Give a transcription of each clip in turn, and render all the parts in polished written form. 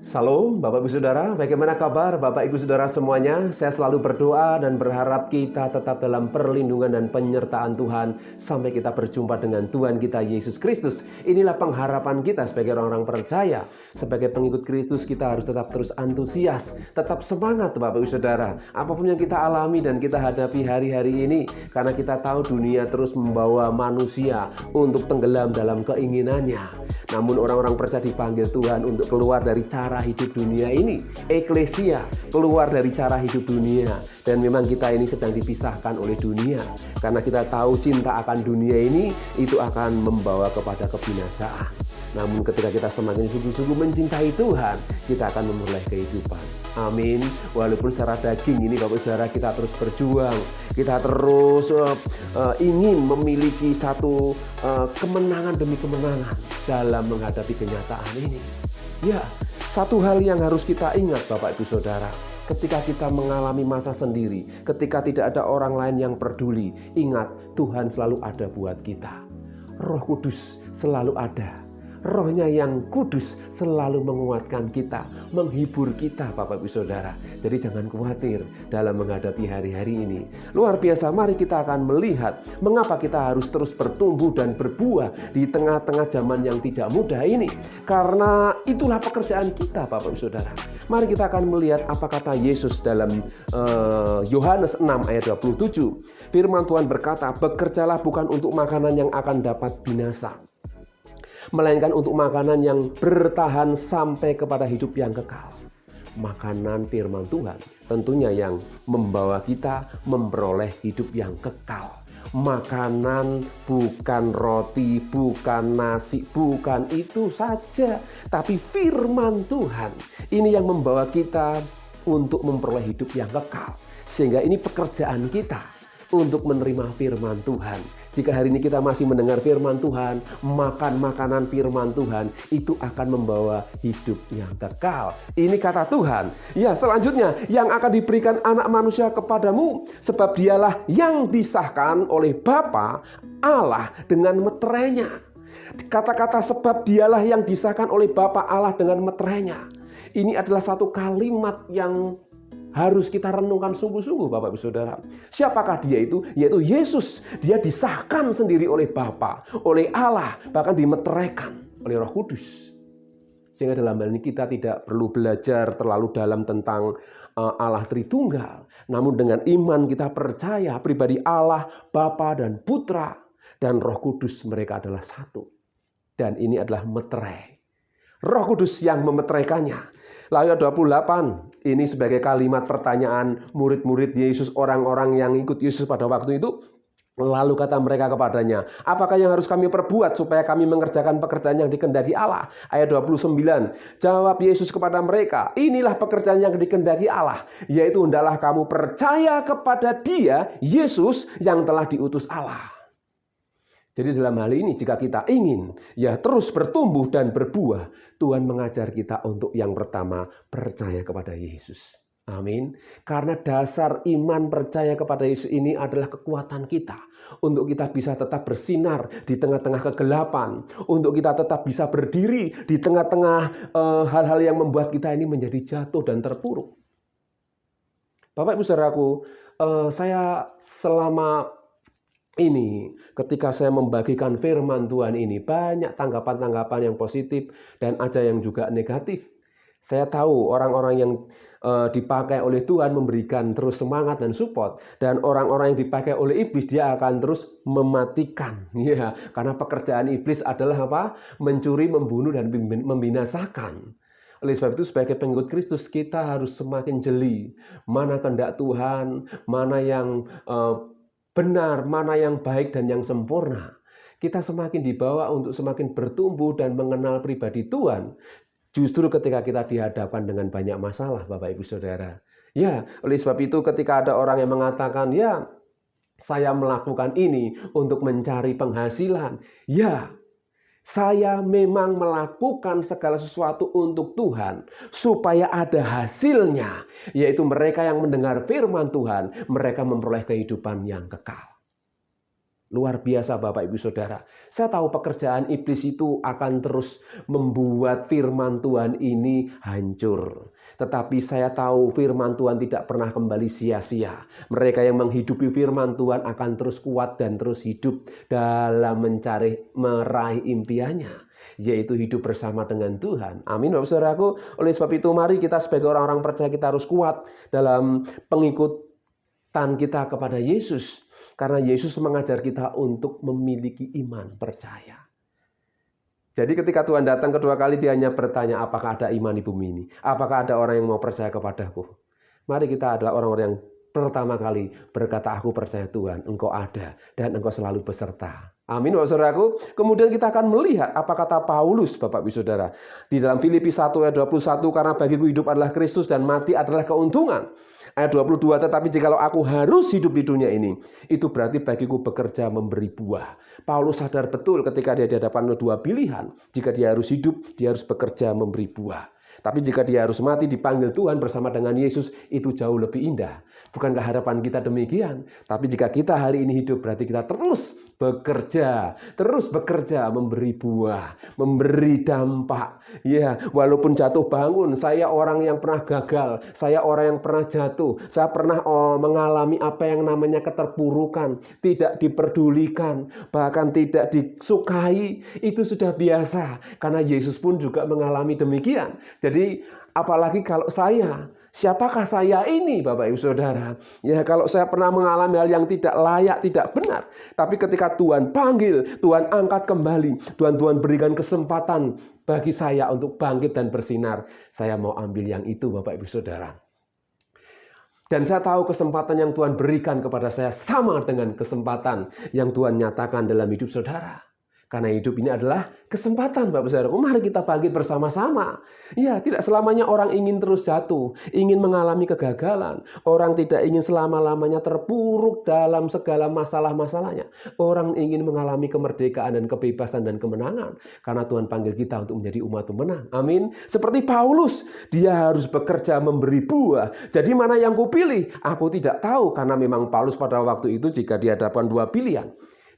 Salam Bapak Ibu Saudara, bagaimana kabar Bapak Ibu Saudara semuanya? Saya selalu berdoa dan berharap kita tetap dalam perlindungan dan penyertaan Tuhan sampai kita berjumpa dengan Tuhan kita Yesus Kristus. Inilah pengharapan kita sebagai orang-orang percaya. Sebagai pengikut Kristus kita harus tetap terus antusias, tetap semangat Bapak Ibu Saudara. Apapun yang kita alami dan kita hadapi hari-hari ini, karena kita tahu dunia terus membawa manusia untuk tenggelam dalam keinginannya. Namun orang-orang percaya dipanggil Tuhan untuk keluar dari cara hidup dunia ini. Eklesia keluar dari cara hidup dunia. Dan memang kita ini sedang dipisahkan oleh dunia. Karena kita tahu cinta akan dunia ini itu akan membawa kepada kebinasaan. Namun ketika kita semakin sungguh-sungguh mencintai Tuhan, kita akan memperoleh kehidupan. Amin. Walaupun secara daging ini Bapak Saudara kita terus berjuang, kita terus ingin memiliki satu kemenangan demi kemenangan dalam menghadapi kenyataan ini. Ya, satu hal yang harus kita ingat Bapak Ibu Saudara, ketika kita mengalami masa sendiri, ketika tidak ada orang lain yang peduli, ingat Tuhan selalu ada buat kita. Roh Kudus selalu ada. Rohnya yang kudus selalu menguatkan kita, menghibur kita Bapak Ibu Saudara. Jadi jangan khawatir dalam menghadapi hari-hari ini. Luar biasa, mari kita akan melihat mengapa kita harus terus bertumbuh dan berbuah di tengah-tengah zaman yang tidak mudah ini. Karena itulah pekerjaan kita Bapak Ibu Saudara. Mari kita akan melihat apa kata Yesus dalam Yohanes 6 ayat 27. Firman Tuhan berkata, "Bekerjalah bukan untuk makanan yang akan dapat binasa, melainkan untuk makanan yang bertahan sampai kepada hidup yang kekal." Makanan firman Tuhan tentunya yang membawa kita memperoleh hidup yang kekal. Makanan bukan roti, bukan nasi, bukan itu saja, tapi firman Tuhan ini yang membawa kita untuk memperoleh hidup yang kekal. Sehingga ini pekerjaan kita untuk menerima firman Tuhan. Jika hari ini kita masih mendengar firman Tuhan, makan makanan firman Tuhan, itu akan membawa hidup yang kekal. Ini kata Tuhan. Ya, selanjutnya yang akan diberikan anak manusia kepadamu, sebab dialah yang disahkan oleh Bapa Allah dengan meterainya. Kata-kata sebab dialah yang disahkan oleh Bapa Allah dengan meterainya. Ini adalah satu kalimat yang harus kita renungkan sungguh-sungguh Bapak Ibu Saudara. Siapakah dia itu? Yaitu Yesus. Dia disahkan sendiri oleh Bapa, oleh Allah, bahkan dimeteraikan oleh Roh Kudus. Sehingga dalam hal ini kita tidak perlu belajar terlalu dalam tentang Allah Tritunggal. Namun dengan iman kita percaya pribadi Allah, Bapa dan Putra dan Roh Kudus, mereka adalah satu. Dan ini adalah meterai. Roh Kudus yang memeteraikannya. Lalu ayat 28, ini sebagai kalimat pertanyaan murid-murid Yesus, orang-orang yang ikut Yesus pada waktu itu. Lalu kata mereka kepadanya, "Apakah yang harus kami perbuat supaya kami mengerjakan pekerjaan yang dikehendaki Allah?" Ayat 29, jawab Yesus kepada mereka, "Inilah pekerjaan yang dikehendaki Allah, yaitu hendaklah kamu percaya kepada Dia, Yesus, yang telah diutus Allah." Jadi dalam hal ini jika kita ingin terus bertumbuh dan berbuah, Tuhan mengajar kita untuk yang pertama percaya kepada Yesus. Amin. Karena dasar iman percaya kepada Yesus ini adalah kekuatan kita. Untuk kita bisa tetap bersinar di tengah-tengah kegelapan. Untuk kita tetap bisa berdiri di tengah-tengah hal-hal yang membuat kita ini menjadi jatuh dan terpuruk. Bapak Ibu Saudaraku, saya selama ini ketika saya membagikan firman Tuhan ini banyak tanggapan-tanggapan yang positif dan ada yang juga negatif. Saya tahu orang-orang yang dipakai oleh Tuhan memberikan terus semangat dan support, dan orang-orang yang dipakai oleh iblis dia akan terus mematikan. Ya, karena pekerjaan iblis adalah apa? Mencuri, membunuh dan membinasakan. Oleh sebab itu sebagai pengikut Kristus kita harus semakin jeli mana kehendak Tuhan, mana yang benar, mana yang baik dan yang sempurna. Kita semakin dibawa untuk semakin bertumbuh dan mengenal pribadi Tuhan. Justru ketika kita dihadapkan dengan banyak masalah Bapak Ibu Saudara. Ya, oleh sebab itu ketika ada orang yang mengatakan, "Ya, saya melakukan ini untuk mencari penghasilan." Ya, saya memang melakukan segala sesuatu untuk Tuhan supaya ada hasilnya, yaitu mereka yang mendengar firman Tuhan, mereka memperoleh kehidupan yang kekal. Luar biasa Bapak Ibu Saudara. Saya tahu pekerjaan iblis itu akan terus membuat firman Tuhan ini hancur. Tetapi saya tahu firman Tuhan tidak pernah kembali sia-sia. Mereka yang menghidupi firman Tuhan akan terus kuat dan terus hidup dalam meraih impiannya, yaitu hidup bersama dengan Tuhan. Amin Bapak Saudaraku. Oleh sebab itu mari kita sebagai orang-orang percaya kita harus kuat dalam pengikutan kita kepada Yesus. Karena Yesus mengajar kita untuk memiliki iman percaya. Jadi ketika Tuhan datang kedua kali, dia hanya bertanya, apakah ada iman di bumi ini? Apakah ada orang yang mau percaya kepadaku? Mari kita adalah orang-orang yang pertama kali berkata, aku percaya Tuhan, Engkau ada dan Engkau selalu beserta. Amin Bapak Saudaraku. Kemudian kita akan melihat apa kata Paulus Bapak Ibu Saudara. Di dalam Filipi 1 ayat 21, karena bagiku hidup adalah Kristus dan mati adalah keuntungan. Ayat 22, tetapi jikalau aku harus hidup di dunia ini, itu berarti bagiku bekerja memberi buah. Paulus sadar betul ketika dia di hadapan dua pilihan. Jika dia harus hidup, dia harus bekerja memberi buah. Tapi jika dia harus mati dipanggil Tuhan bersama dengan Yesus, itu jauh lebih indah. Bukankah harapan kita demikian? Tapi jika kita hari ini hidup, berarti kita terus bekerja, memberi buah, memberi dampak. Ya, walaupun jatuh bangun, saya orang yang pernah gagal, saya orang yang pernah jatuh, saya pernah mengalami apa yang namanya keterpurukan, tidak diperdulikan, bahkan tidak disukai, itu sudah biasa. Karena Yesus pun juga mengalami demikian. Jadi, apalagi kalau siapakah saya ini Bapak Ibu Saudara? Ya, kalau saya pernah mengalami hal yang tidak layak, tidak benar. Tapi ketika Tuhan panggil, Tuhan angkat kembali, Tuhan berikan kesempatan bagi saya untuk bangkit dan bersinar. Saya mau ambil yang itu Bapak Ibu Saudara. Dan saya tahu kesempatan yang Tuhan berikan kepada saya sama dengan kesempatan yang Tuhan nyatakan dalam hidup saudara. Karena hidup ini adalah kesempatan Bapak Saudara. Mari kita bangkit bersama-sama. Ya, tidak selamanya orang ingin terus jatuh, ingin mengalami kegagalan. Orang tidak ingin selama-lamanya terpuruk dalam segala masalah-masalahnya. Orang ingin mengalami kemerdekaan dan kebebasan dan kemenangan. Karena Tuhan panggil kita untuk menjadi umat pemenang. Amin. Seperti Paulus, dia harus bekerja memberi buah. Jadi mana yang kupilih? Aku tidak tahu, karena memang Paulus pada waktu itu jika dihadapkan dua pilihan,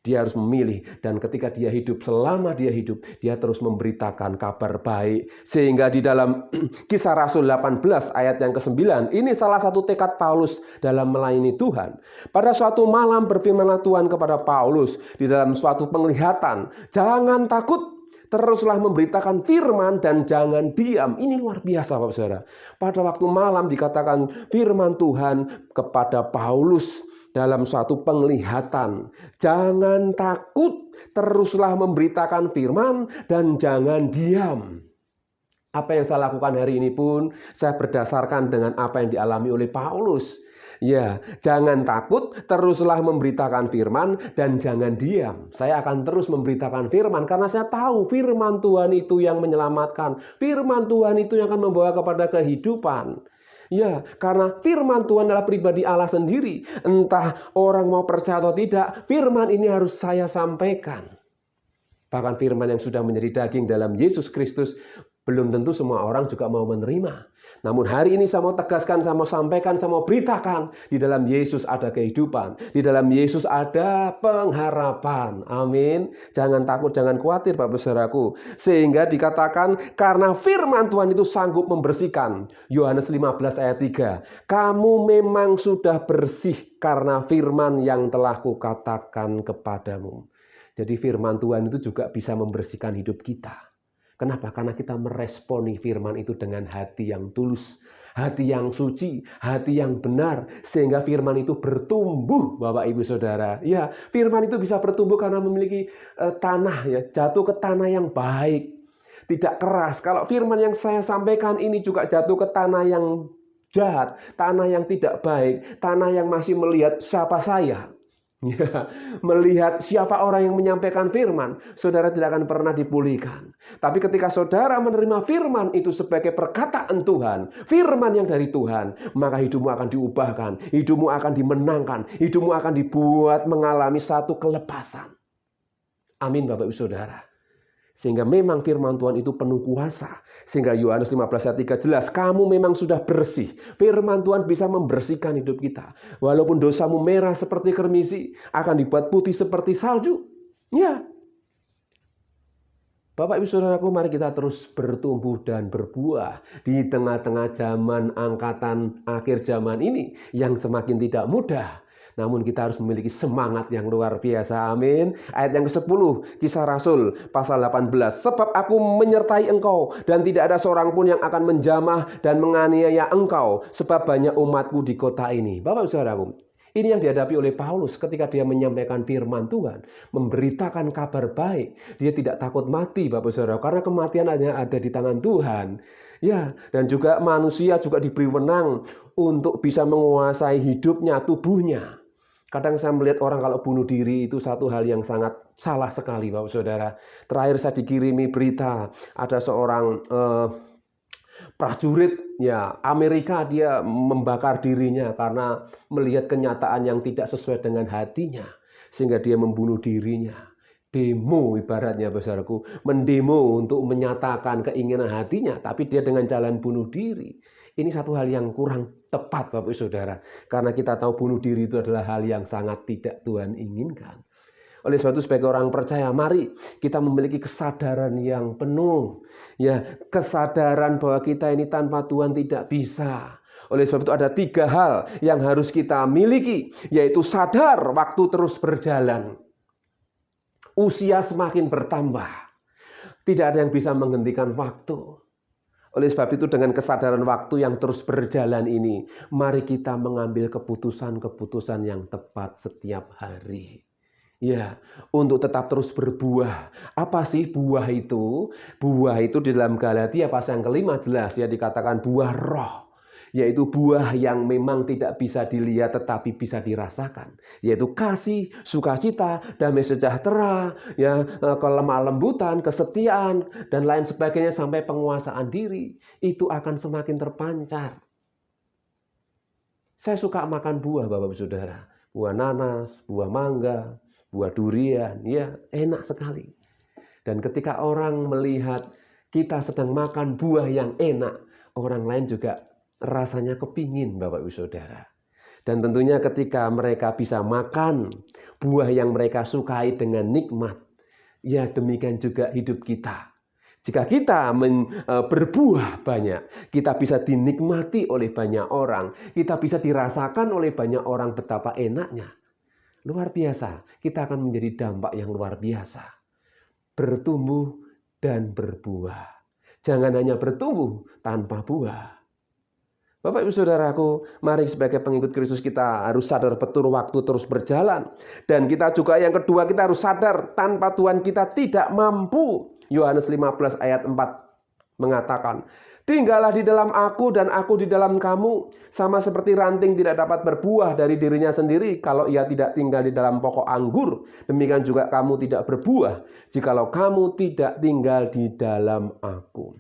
dia harus memilih, dan ketika dia hidup, selama dia hidup, dia terus memberitakan kabar baik. Sehingga di dalam Kisah Rasul 18 ayat yang ke-9, ini salah satu tekad Paulus dalam melayani Tuhan. Pada suatu malam berfirmanlah Tuhan kepada Paulus di dalam suatu penglihatan, jangan takut, teruslah memberitakan firman dan jangan diam. Ini luar biasa Bapak Saudara. Pada waktu malam dikatakan firman Tuhan kepada Paulus dalam suatu penglihatan. Jangan takut, teruslah memberitakan firman dan jangan diam. Apa yang saya lakukan hari ini pun saya berdasarkan dengan apa yang dialami oleh Paulus. Ya, jangan takut, teruslah memberitakan firman dan jangan diam. Saya akan terus memberitakan firman karena saya tahu firman Tuhan itu yang menyelamatkan. Firman Tuhan itu yang akan membawa kepada kehidupan. Ya, karena firman Tuhan adalah pribadi Allah sendiri. Entah orang mau percaya atau tidak, firman ini harus saya sampaikan. Bahkan firman yang sudah menjadi daging dalam Yesus Kristus, belum tentu semua orang juga mau menerima. Namun hari ini saya mau tegaskan, saya mau sampaikan, saya mau beritakan, di dalam Yesus ada kehidupan, di dalam Yesus ada pengharapan. Amin. Jangan takut, jangan khawatir Bapak Saudaraku. Sehingga dikatakan karena firman Tuhan itu sanggup membersihkan. Yohanes 15 ayat 3. Kamu memang sudah bersih karena firman yang telah kukatakan kepadamu. Jadi firman Tuhan itu juga bisa membersihkan hidup kita. Kenapa? Karena kita meresponi firman itu dengan hati yang tulus, hati yang suci, hati yang benar, sehingga firman itu bertumbuh, Bapak Ibu Saudara. Ya, firman itu bisa bertumbuh karena memiliki tanah, ya, jatuh ke tanah yang baik, tidak keras. Kalau firman yang saya sampaikan ini juga jatuh ke tanah yang jahat, tanah yang tidak baik, tanah yang masih melihat siapa saya. Ya, melihat siapa orang yang menyampaikan firman, saudara tidak akan pernah dipulihkan. Tapi ketika saudara menerima firman itu sebagai perkataan Tuhan, firman yang dari Tuhan, maka hidupmu akan diubahkan, hidupmu akan dimenangkan, hidupmu akan dibuat mengalami satu kelepasan. Amin Bapak Ibu Saudara. Sehingga memang firman Tuhan itu penuh kuasa. Sehingga Yohanes 15 ayat 3 jelas, kamu memang sudah bersih. Firman Tuhan bisa membersihkan hidup kita. Walaupun dosamu merah seperti kermisi, akan dibuat putih seperti salju. Ya. Bapak Ibu Saudaraku, mari kita terus bertumbuh dan berbuah di tengah-tengah zaman angkatan akhir zaman ini yang semakin tidak mudah. Namun kita harus memiliki semangat yang luar biasa. Amin. Ayat yang ke-10, Kisah Rasul pasal 18. Sebab aku menyertai engkau dan tidak ada seorang pun yang akan menjamah dan menganiaya engkau. Sebab banyak umatku di kota ini. Bapak Saudaraku, ini yang dihadapi oleh Paulus ketika dia menyampaikan firman Tuhan. Memberitakan kabar baik. Dia tidak takut mati Bapak Saudara. Karena kematian hanya ada di tangan Tuhan. Ya, dan juga manusia juga diberi wenang untuk bisa menguasai hidupnya, tubuhnya. Kadang saya melihat orang kalau bunuh diri itu satu hal yang sangat salah sekali Bapak Saudara. Terakhir saya dikirimi berita ada seorang prajurit ya Amerika, dia membakar dirinya karena melihat kenyataan yang tidak sesuai dengan hatinya. Sehingga dia membunuh dirinya. Demo ibaratnya saudaraku, mendemo untuk menyatakan keinginan hatinya, tapi dia dengan jalan bunuh diri. Ini satu hal yang kurang tepat Bapak Saudara. Karena kita tahu bunuh diri itu adalah hal yang sangat tidak Tuhan inginkan. Oleh sebab itu sebagai orang percaya, mari kita memiliki kesadaran yang penuh. Ya, kesadaran bahwa kita ini tanpa Tuhan tidak bisa. Oleh sebab itu ada 3 hal yang harus kita miliki, yaitu sadar waktu terus berjalan. Usia semakin bertambah. Tidak ada yang bisa menghentikan waktu. Oleh sebab itu dengan kesadaran waktu yang terus berjalan ini, mari kita mengambil keputusan-keputusan yang tepat setiap hari. Ya, untuk tetap terus berbuah. Apa sih buah itu? Buah itu di dalam Galatia pasal yang ke-5 jelas ya dikatakan buah roh. Yaitu buah yang memang tidak bisa dilihat tetapi bisa dirasakan. Yaitu kasih, sukacita, damai sejahtera, ya, kelemah lembutan, kesetiaan, dan lain sebagainya sampai penguasaan diri. Itu akan semakin terpancar. Saya suka makan buah Bapak Saudara. Buah nanas, buah mangga, buah durian, ya enak sekali. Dan ketika orang melihat kita sedang makan buah yang enak, orang lain juga rasanya kepingin Bapak Ibu Saudara. Dan tentunya ketika mereka bisa makan buah yang mereka sukai dengan nikmat, ya demikian juga hidup kita. Jika kita berbuah banyak, kita bisa dinikmati oleh banyak orang, kita bisa dirasakan oleh banyak orang betapa enaknya. Luar biasa, kita akan menjadi dampak yang luar biasa. Bertumbuh dan berbuah. Jangan hanya bertumbuh tanpa buah. Bapak Ibu Saudaraku, mari sebagai pengikut Kristus kita harus sadar betul waktu terus berjalan. Dan kita juga yang kedua, kita harus sadar tanpa Tuhan kita tidak mampu. Yohanes 15 ayat 4 mengatakan, tinggallah di dalam aku dan aku di dalam kamu. Sama seperti ranting tidak dapat berbuah dari dirinya sendiri kalau ia tidak tinggal di dalam pokok anggur. Demikian juga kamu tidak berbuah jikalau kamu tidak tinggal di dalam aku.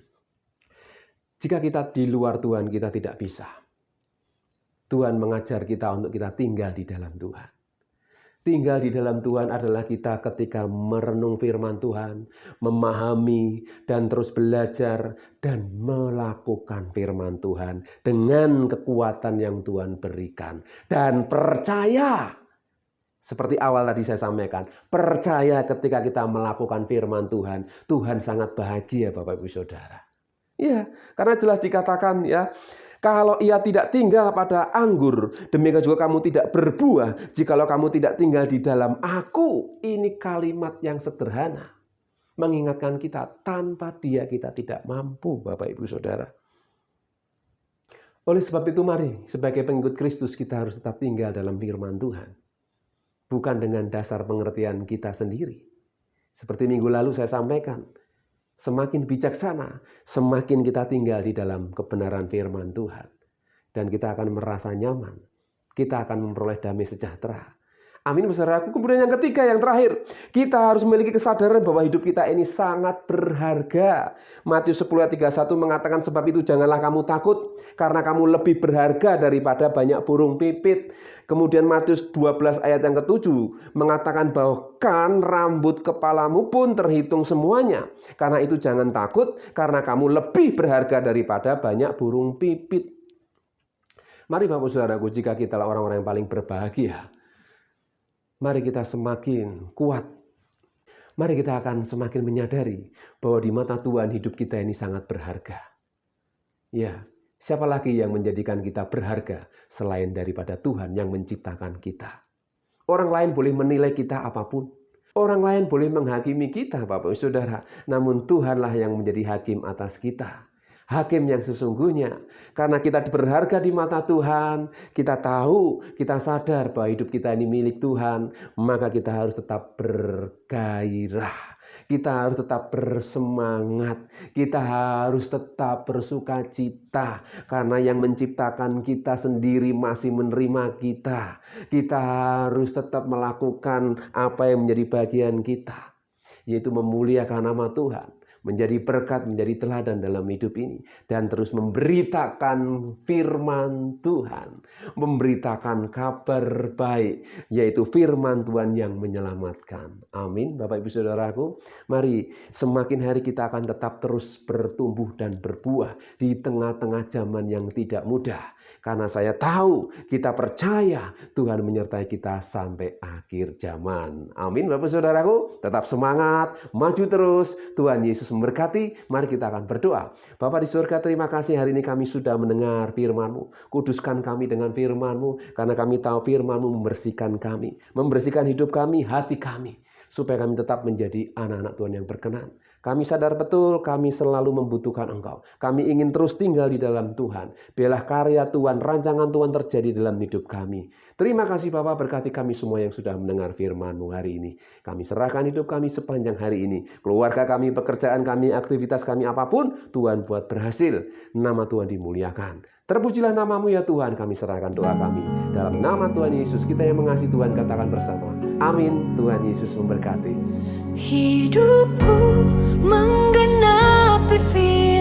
Jika kita di luar Tuhan, kita tidak bisa. Tuhan mengajar kita untuk kita tinggal di dalam Tuhan. Tinggal di dalam Tuhan adalah kita ketika merenung firman Tuhan, memahami dan terus belajar dan melakukan firman Tuhan dengan kekuatan yang Tuhan berikan. Dan percaya, seperti awal tadi saya sampaikan, percaya ketika kita melakukan firman Tuhan, Tuhan sangat bahagia Bapak Ibu Saudara. Ya, karena jelas dikatakan ya, kalau ia tidak tinggal pada anggur, demikian juga kamu tidak berbuah jikalau kamu tidak tinggal di dalam aku. Ini kalimat yang sederhana, mengingatkan kita tanpa dia kita tidak mampu Bapak Ibu Saudara. Oleh sebab itu mari sebagai pengikut Kristus kita harus tetap tinggal dalam firman Tuhan. Bukan dengan dasar pengertian kita sendiri. Seperti minggu lalu saya sampaikan, semakin bijaksana, semakin kita tinggal di dalam kebenaran firman Tuhan. Dan kita akan merasa nyaman. Kita akan memperoleh damai sejahtera. Amin, saudaraku. Kemudian yang ketiga, yang terakhir, kita harus memiliki kesadaran bahwa hidup kita ini sangat berharga. Matius 10 ayat 31 mengatakan, sebab itu janganlah kamu takut, karena kamu lebih berharga daripada banyak burung pipit. Kemudian Matius 12 ayat yang ke-7 mengatakan, bahkan rambut kepalamu pun terhitung semuanya. Karena itu jangan takut, karena kamu lebih berharga daripada banyak burung pipit. Mari Bapak Saudaraku, jika kita adalah orang-orang yang paling berbahagia, mari kita semakin kuat. Mari kita akan semakin menyadari bahwa di mata Tuhan hidup kita ini sangat berharga. Ya, siapa lagi yang menjadikan kita berharga selain daripada Tuhan yang menciptakan kita? Orang lain boleh menilai kita apapun. Orang lain boleh menghakimi kita, Bapak Saudara. Namun Tuhanlah yang menjadi hakim atas kita. Hakim yang sesungguhnya. Karena kita berharga di mata Tuhan, kita tahu, kita sadar bahwa hidup kita ini milik Tuhan, maka kita harus tetap bergairah. Kita harus tetap bersemangat. Kita harus tetap bersuka cita. Karena yang menciptakan kita sendiri masih menerima kita. Kita harus tetap melakukan apa yang menjadi bagian kita, yaitu memuliakan nama Tuhan, menjadi berkat, menjadi teladan dalam hidup ini, dan terus memberitakan firman Tuhan, memberitakan kabar baik, yaitu firman Tuhan yang menyelamatkan. Amin. Bapak Ibu Saudaraku, mari semakin hari kita akan tetap terus bertumbuh dan berbuah di tengah-tengah zaman yang tidak mudah. Karena saya tahu, kita percaya Tuhan menyertai kita sampai akhir zaman. Amin Bapak Saudaraku, tetap semangat, maju terus. Tuhan Yesus memberkati. Mari kita akan berdoa. Bapa di surga, terima kasih hari ini kami sudah mendengar firman-Mu. Kuduskan kami dengan firman-Mu, karena kami tahu firman-Mu membersihkan kami, membersihkan hidup kami, hati kami, supaya kami tetap menjadi anak-anak Tuhan yang berkenan. Kami sadar betul kami selalu membutuhkan Engkau. Kami ingin terus tinggal di dalam Tuhan. Biarlah karya Tuhan, rancangan Tuhan terjadi dalam hidup kami. Terima kasih Bapak, berkati kami semua yang sudah mendengar firman-Mu hari ini. Kami serahkan hidup kami sepanjang hari ini. Keluarga kami, pekerjaan kami, aktivitas kami apapun, Tuhan buat berhasil. Nama Tuhan dimuliakan. Terpujilah nama-Mu ya Tuhan, kami serahkan doa kami. Dalam nama Tuhan Yesus, kita yang mengasihi Tuhan katakan bersama. Amin. Tuhan Yesus memberkati. Hidupku menggenapi firman